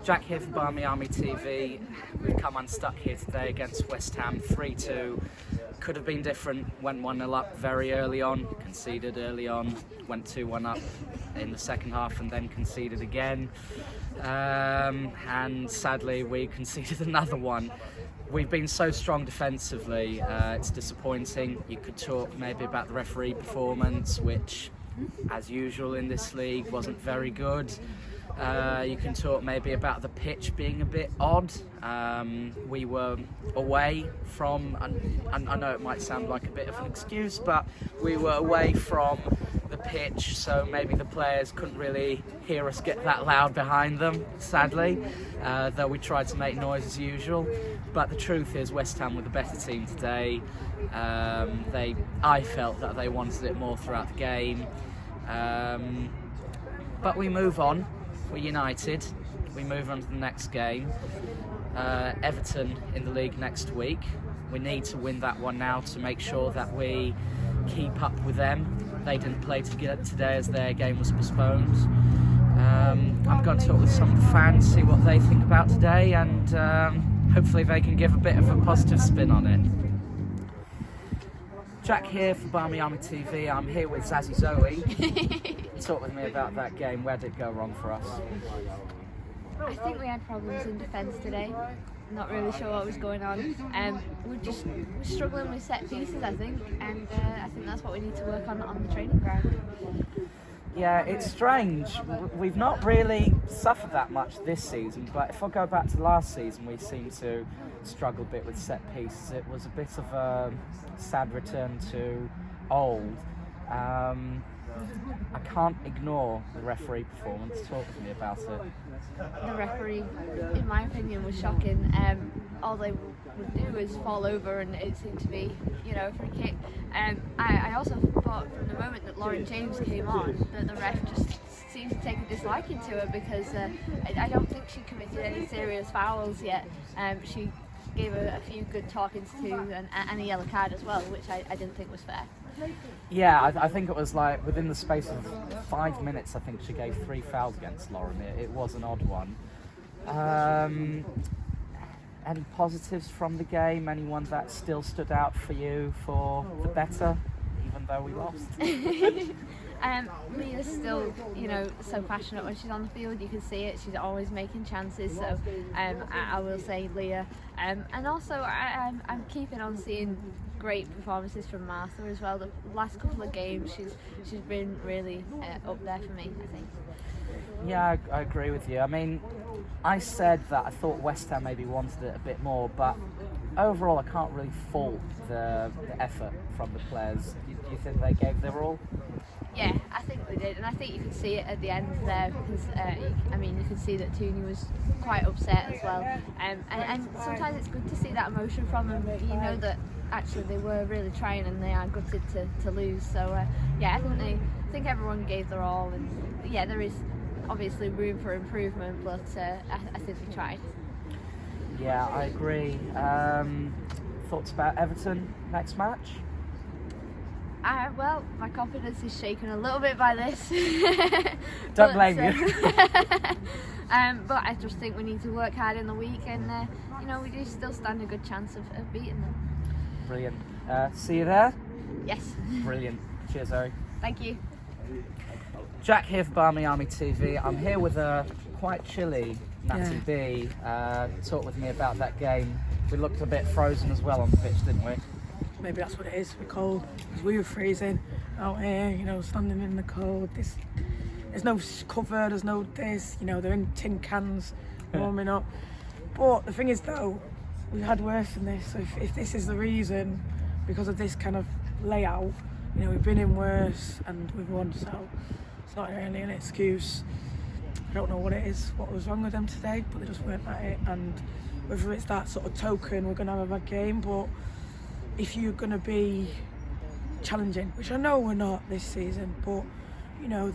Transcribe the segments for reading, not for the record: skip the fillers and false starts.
Jack here for Barmy Army TV. We've come unstuck here today against West Ham 3-2. Could have been different, went 1-0 up very early on, conceded early on, went 2-1 up in the second half and then conceded again. And sadly we conceded another one. We've been so strong defensively, it's disappointing. You could talk maybe about the referee performance, which as usual in this league wasn't very good. You can talk maybe about the pitch being a bit odd. We were away from, and I know it might sound like a bit of an excuse, but we were away from the pitch, so maybe the players couldn't really hear us get that loud behind them, sadly, though we tried to make noise as usual. But the truth is West Ham were the better team today. I felt that they wanted it more throughout the game. But we move on. We're united. We move on to the next game. Everton in the league next week. We need to win that one now to make sure that we keep up with them. They didn't play today as their game was postponed. I'm going to talk with some of the fans, see what they think about today, and hopefully they can give a bit of a positive spin on it. Jack here for Barmy Army TV. I'm here with Zazzy Zoe. Talk with me about that game. Where did it go wrong for us? I think we had problems in defence today. Not really sure what was going on. We're struggling with set pieces, I think, and I think that's what we need to work on the training ground. Yeah, it's strange. We've not really suffered that much this season, but if I go back to last season, we seemed to struggle a bit with set pieces. It was a bit of a sad return to old. I can't ignore the referee performance. Talk to me about it. The referee, in my opinion, was shocking. All they would do is fall over, and it seemed to be, a free kick. I also thought from the moment that Lauren James came on that the ref just seemed to take a disliking to her, because I don't think she committed any serious fouls yet. She gave a few good talkings to, and a yellow card as well, which I didn't think was fair. Yeah, I think it was like within the space of 5 minutes, I think she gave 3 fouls against Lauren. It was an odd one. Any positives from the game? Anyone that still stood out for you for the better, even though we lost? Leah's still, so passionate when she's on the field. You can see it. She's always making chances. So I will say Leah. And also I'm keeping on seeing great performances from Martha as well. The last couple of games, she's been really up there for me, I think. Yeah, I agree with you. I mean, I said that I thought West Ham maybe wanted it a bit more, but overall I can't really fault the effort from the players. Do you think they gave their all? Yeah, I think they did, and I think you could see it at the end there, because you could see that Tooney was quite upset as well, and sometimes it's good to see that emotion from them. You know that actually they were really trying, and they are gutted to lose. So I think everyone gave their all, and yeah, there is obviously room for improvement, but I think we tried. Yeah, I agree. Thoughts about Everton next match? Well, my confidence is shaken a little bit by this. Don't blame you. But I just think we need to work hard in the week, and we do still stand a good chance of beating them. Brilliant. See you there? Yes. Brilliant. Cheers, Zoe. Thank you. Jack here for Barmy Army TV. I'm here with a quite chilly Natty B. Talk with me about that game. We looked a bit frozen as well on the pitch, didn't we? Maybe that's what it is. We're cold because we were freezing out here, standing in the cold. There's no cover, there's no this, they're in tin cans warming up. But the thing is though, we've had worse than this. So if this is the reason, because of this kind of layout, we've been in worse and we've won, so it's not really an excuse. I don't know what it is, what was wrong with them today, but they just weren't at it. And whether it's that sort of token, we're going to have a bad game, but if you're going to be challenging, which I know we're not this season, but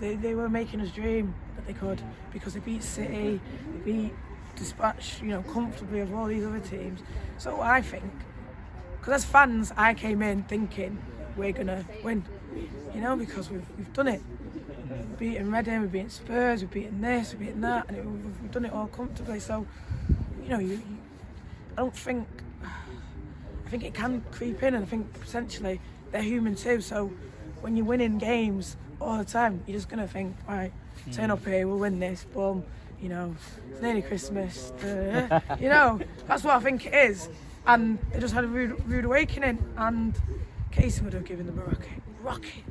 they were making us dream that they could, because they beat City, they beat Dispatch, comfortably of all these other teams. So I think, because as fans, I came in thinking we're going to win, because we've done it. We've beaten Reading, we've beaten Spurs, we've beaten this, we've beaten that, and we've done it all comfortably. So, you know, I think it can creep in, and I think potentially they're human too. So when you're winning games all the time, you're just going to think, right, turn up here, we'll win this, boom, you know, it's nearly Christmas, you know, that's what I think it is. And they just had a rude awakening, and Casey would have given them a rocket.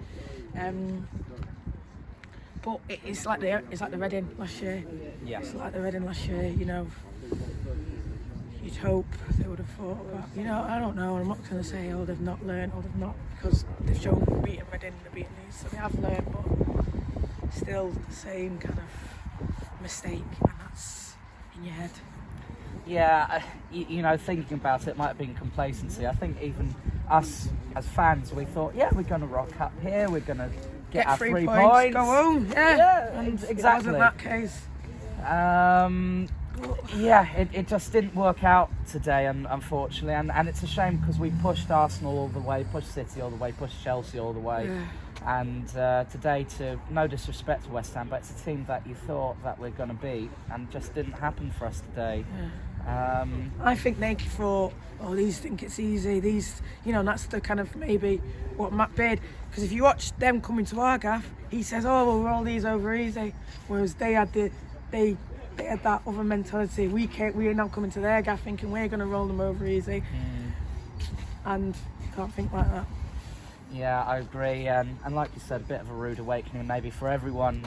But it's like the Reading last year. Yeah. It's like the Reading last year, you know. You'd hope they would have thought about, you know, I don't know, I'm not going to say, oh, they've not learned, or they've not, because they've shown beating Reading, they've beaten these, so they have learned, but still the same kind of mistake, and that's in your head. Yeah, you know, thinking about it might have been complacency. I think even us as fans, we thought, yeah, we're going to rock up here, we're going to get our 3 points. Go home, yeah. And It exactly. wasn't that case. Yeah, it just didn't work out today, unfortunately, and it's a shame because we pushed Arsenal all the way, pushed City all the way, pushed Chelsea all the way, and today, to no disrespect to West Ham, but it's a team that you thought that we're going to beat, and just didn't happen for us today. I think they thought, oh, these think it's easy, these, you know, and that's the kind of maybe what Matt Beard, because if you watch them coming to our gaff, he says, oh, well, we're all these over easy, whereas they had that other mentality. We're now coming to their gaff thinking we're going to roll them over easy, and you can't think like that. Yeah, I agree, and like you said, a bit of a rude awakening maybe for everyone.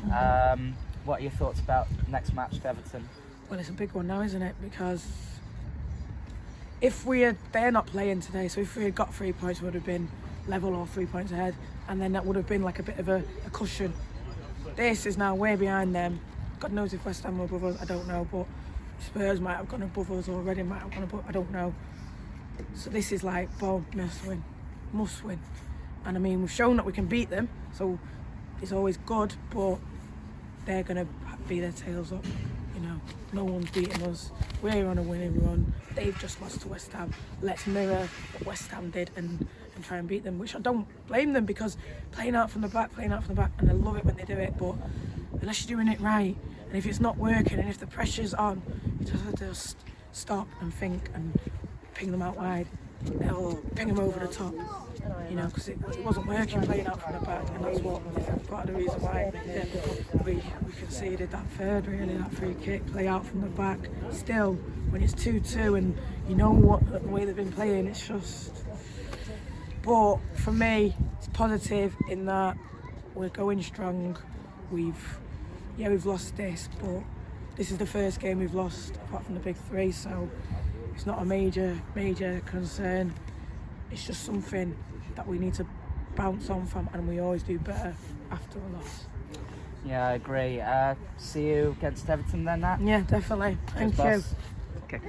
What are your thoughts about next match to Everton? Well, it's a big one now, isn't it? Because they're not playing today, so if we had got 3 points, we would have been level or 3 points ahead, and then that would have been like a bit of a cushion. This is now way behind them. God knows if West Ham were above us, I don't know, but Spurs might have gone above us, or Reading might have gone above, I don't know. So this is like, boom, must win. And I mean, we've shown that we can beat them, so it's always good, but they're going to be their tails up. You know, no one's beating us. We're on a winning run. They've just lost to West Ham. Let's mirror what West Ham did and try and beat them, which I don't blame them, because playing out from the back, and I love it when they do it, but unless you're doing it right, and if it's not working, and if the pressure's on, you just have to stop and think and ping them out wide, or ping them over the top, you know, because it wasn't working playing out from the back, and that's part of the reason why we conceded that third, really, that free kick, play out from the back. Still, when it's 2-2 and you know the way they've been playing, it's just... But for me, it's positive in that we're going strong. We've lost this, but this is the first game we've lost apart from the big three, so it's not a major concern. It's just something that we need to bounce on from, and we always do better after a loss. Yeah, I agree. See you against Everton then, Nat? Yeah, definitely. Thank you. Boss. Okay.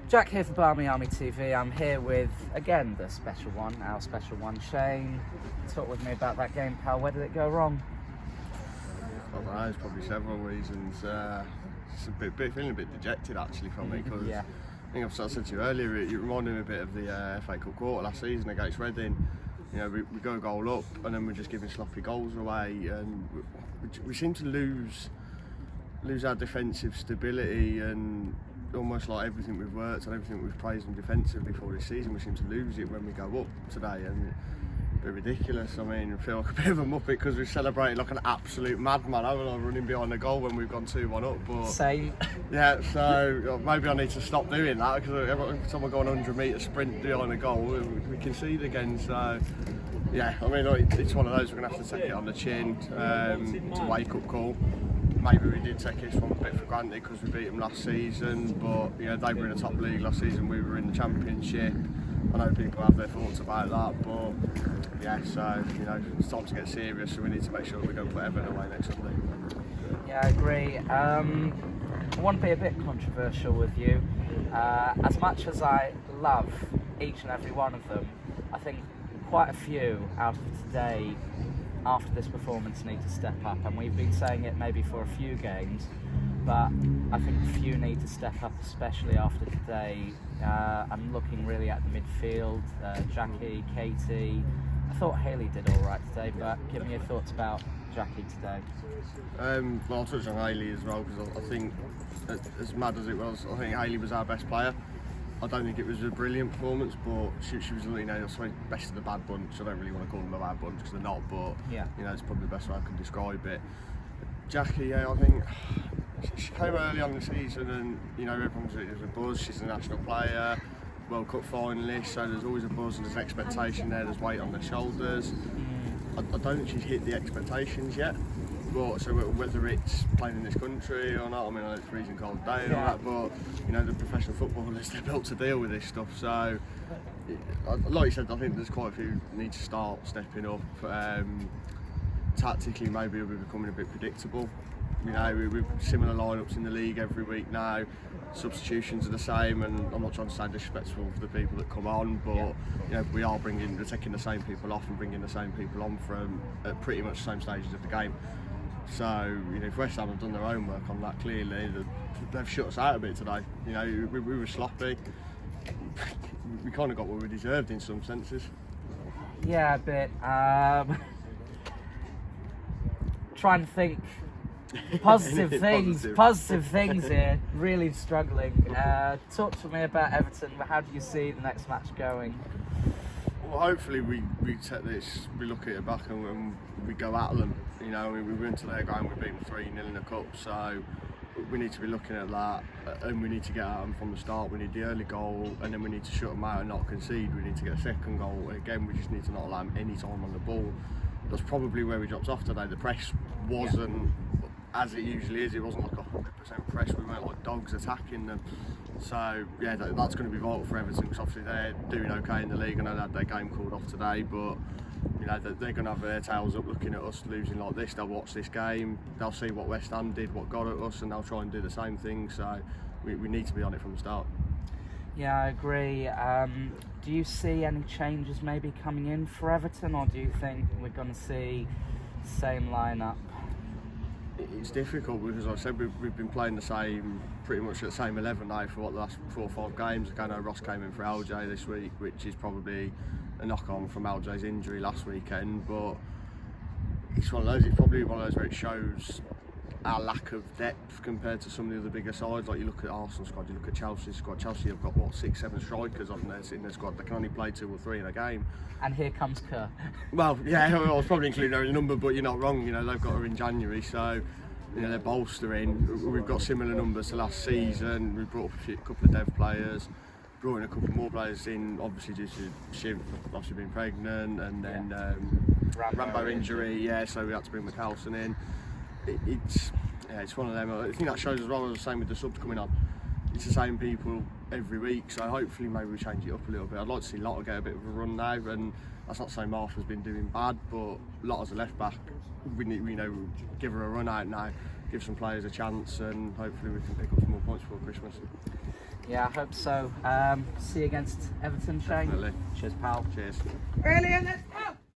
Jack here for Barmy Army TV. I'm here with, again, our special one, Shane. Talk with me about that game, pal. Where did it go wrong? Well, there's probably several reasons. Just feeling a bit dejected actually from it, because I think I've sort of said to you earlier, it reminded me a bit of the FA Cup quarter last season against Reading. You know, we go goal up and then we're just giving sloppy goals away, and we seem to lose our defensive stability, and almost like everything we've worked and everything we've praised them defensively for this season, we seem to lose it when we go up today, and a bit ridiculous. I mean, I feel like a bit of a muppet because we celebrated like an absolute madman, haven't I, running behind the goal when we've gone 2-1 up. But Same. yeah, so maybe I need to stop doing that, because every time I go on a 100-metre sprint behind the goal, we concede again. So yeah, I mean, it's one of those we're going to have to take it on the chin. It's a wake-up call. Maybe we did take this one a bit for granted because we beat them last season, but you know, they were in the top league last season, we were in the Championship. I know people have their thoughts about that, but yeah, so you know, it's time to get serious, so we need to make sure we don't put Everton away next Sunday. Yeah, I agree. I want to be a bit controversial with you. As much as I love each and every one of them, I think quite a few out of today, after this performance, need to step up, and we've been saying it maybe for a few games, but I think a few need to step up, especially after today. I'm looking really at the midfield, Jackie, Katie, I thought Haley did all right today, but give me your thoughts about Jackie today. Well, I'll touch on Haley as well, because I think, as mad as it was, I think Haley was our best player. I don't think it was a brilliant performance, but she was, you know, best of the bad bunch. I don't really want to call them a bad bunch because they're not, but yeah, you know, it's probably the best way I can describe it. Jackie, yeah, I think she came early on the season, and you know, everyone's there's a buzz. She's a national player, World Cup finalist, so there's always a buzz and there's expectation there. There's weight on their shoulders. I don't think she's hit the expectations yet. But so whether it's playing in this country or not, I mean, I know it's freezing cold day and all that, but you know, the professional footballers, they're built to deal with this stuff. So, like you said, I think there's quite a few need to start stepping up. Tactically, maybe we're becoming a bit predictable. You know, we've similar lineups in the league every week now. Substitutions are the same, and I'm not trying to sound disrespectful for the people that come on, but you know, we're taking the same people off and bringing the same people on from at pretty much the same stages of the game. So, you know, if West Ham have done their own work on that, clearly they've shut us out a bit today. You know, we were sloppy. We kind of got what we deserved in some senses. Yeah, a bit. Trying to think positive things here. Really struggling. Talk to me about Everton. How do you see the next match going? Well, hopefully we take this, we look at it back and we go at them. You know, we went to their game, we beat them 3-0 in the cup, so we need to be looking at that, and we need to get at them from the start. We need the early goal, and then we need to shut them out and not concede. We need to get a second goal, and again, we just need to not allow them any time on the ball. That's probably where we dropped off today. The press wasn't as it usually is. It wasn't like 100% press. We weren't like dogs attacking them. So yeah, that's going to be vital for Everton, because obviously they're doing okay in the league. I know they had their game called off today, but you know, they're going to have their tails up looking at us losing like this. They'll watch this game, they'll see what West Ham did, what got at us, and they'll try and do the same thing. So we need to be on it from the start. Yeah, I agree. Do you see any changes maybe coming in for Everton, or do you think we're going to see the same lineup? It's difficult because, like I said, we've been playing pretty much the same 11 now for the last 4 or 5 games. I know Ross came in for LJ this week, which is probably a knock-on from LJ's injury last weekend, but it's one of those. It's probably one of those where it shows our lack of depth compared to some of the other bigger sides. Like you look at Arsenal squad, you look at Chelsea's squad. Chelsea have got 6-7 strikers on there in their squad. They can only play 2 or 3 in a game. And here comes Kerr. Well, yeah, I was probably including her in the number, but you're not wrong. You know, they've got her in January, so you know they're bolstering. We've got similar numbers to last season. We brought up a couple of dev players, brought in a couple more players in, obviously due to Shiv obviously being pregnant, and then Rambo injury. Yeah, so we had to bring McAlison in. It's one of them. I think that shows as well, as the same with the subs coming on. It's the same people every week, so hopefully maybe we change it up a little bit. I'd like to see Lotta get a bit of a run now, and that's not saying Martha's been doing bad, but Lotta's a left back. We give her a run out now, give some players a chance, and hopefully we can pick up some more points before Christmas. Yeah, I hope so. See you against Everton, Shane. Definitely. Cheers, pal. Cheers. Early in the